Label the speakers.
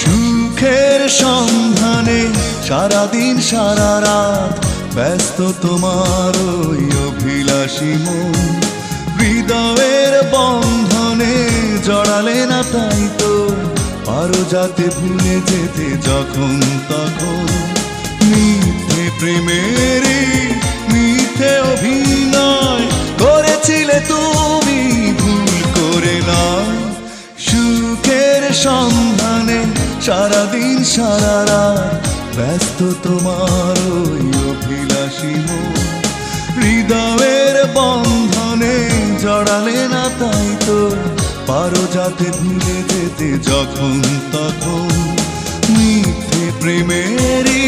Speaker 1: সুখের সন্ধানে সারাদিন সারা রাত ব্যস্ত তোমার ওই অভিলাষী মন। হৃদয়ের বন্ধনে জড়ালে না তাই তো পারো যাতে ভুলে যেতে যখন তখন। মিথ্যে প্রেমেরই মিথ্যে অভিনয় করেছিলে তুমি ভুল করে নয়। সুখের সন্ধানে সারাদিন সারা রাত ব্যস্ত তোমার ওই অভিলাষী মন। হৃদয়ের বন্ধনে জড়ালে না তাই তো পারো যাতে ভুলে যেতে যখন তখন। মিথ্যে প্রেমেরই